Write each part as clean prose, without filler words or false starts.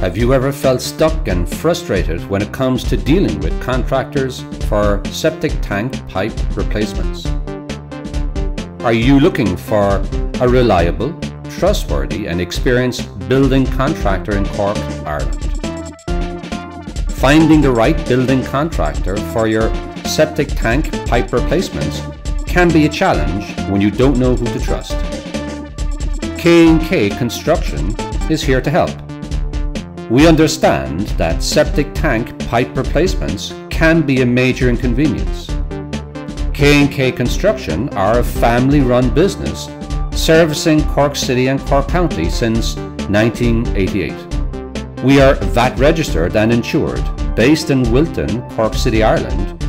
Have you ever felt stuck and frustrated when it comes to dealing with contractors for septic tank pipe replacements? Are you looking for a reliable, trustworthy and experienced building contractor in Cork, Ireland? Finding the right building contractor for your septic tank pipe replacements can be a challenge when you don't know who to trust. K&K Construction is here to help. We understand that septic tank pipe replacements can be a major inconvenience. K&K Construction are a family-run business servicing Cork City and Cork County since 1988. We are VAT registered and insured, based in Wilton, Cork City, Ireland.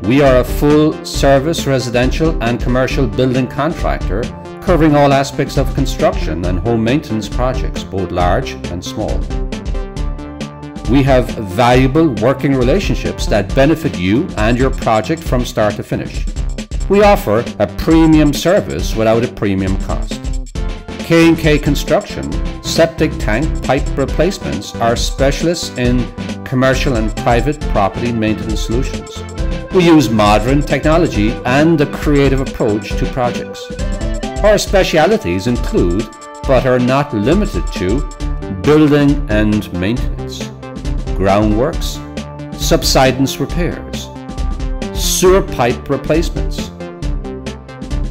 We are a full-service residential and commercial building contractor covering all aspects of construction and home maintenance projects, both large and small. We have valuable working relationships that benefit you and your project from start to finish. We offer a premium service without a premium cost. K&K Construction septic tank pipe replacements are specialists in commercial and private property maintenance solutions. We use modern technology and a creative approach to projects. Our specialities include, but are not limited to, building and maintenance, groundworks, subsidence repairs, sewer pipe replacements,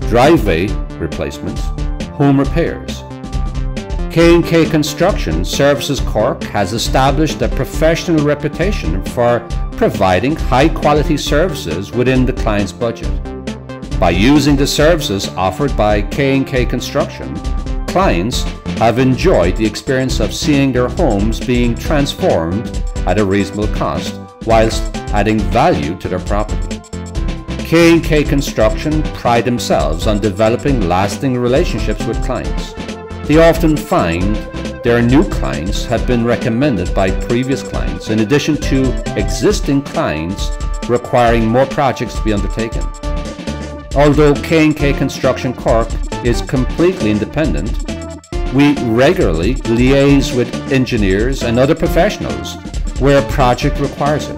driveway replacements, home repairs. K&K Construction Services Cork has established a professional reputation for providing high-quality services within the client's budget. By using the services offered by K&K Construction, clients have enjoyed the experience of seeing their homes being transformed at a reasonable cost whilst adding value to their property. K&K Construction pride themselves on developing lasting relationships with clients. They often find their new clients have been recommended by previous clients in addition to existing clients requiring more projects to be undertaken. Although K&K Construction Cork is completely independent, we regularly liaise with engineers and other professionals where a project requires it.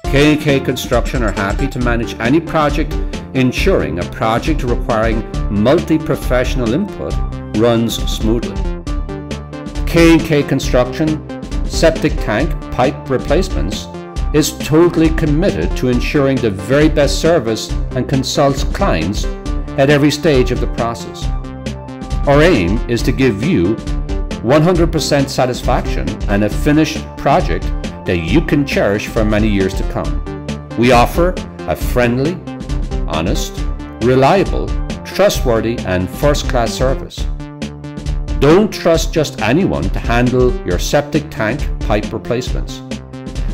K&K Construction are happy to manage any project, ensuring a project requiring multi-professional input runs smoothly. K&K Construction septic tank pipe replacements is totally committed to ensuring the very best service and consults clients at every stage of the process. Our aim is to give you 100% satisfaction and a finished project that you can cherish for many years to come. We offer a friendly, honest, reliable, trustworthy and first-class service. Don't trust just anyone to handle your septic tank pipe replacements.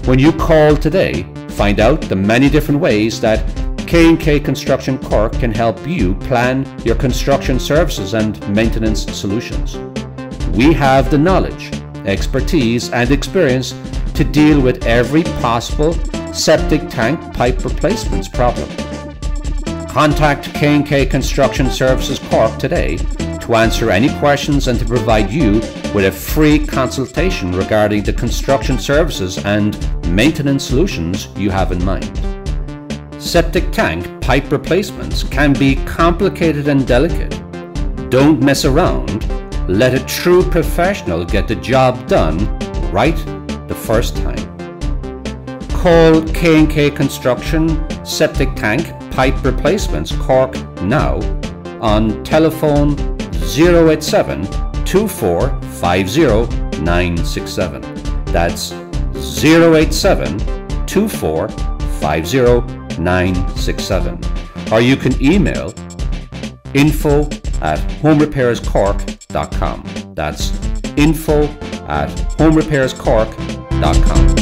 When you call today, find out the many different ways that K&K Construction Cork can help you plan your construction services and maintenance solutions. We have the knowledge, expertise and experience to deal with every possible septic tank pipe replacements problem. Contact K&K Construction Services Cork today to answer any questions and to provide you with a free consultation regarding the construction services and maintenance solutions you have in mind. Septic tank pipe replacements can be complicated and delicate. Don't mess around. Let a true professional get the job done right the first time. Call K&K Construction septic tank pipe replacements Cork now on telephone 087 2450 967. That's 087 2450 967. Or you can email info@homerepairscork.com. That's info@homerepairscork.com.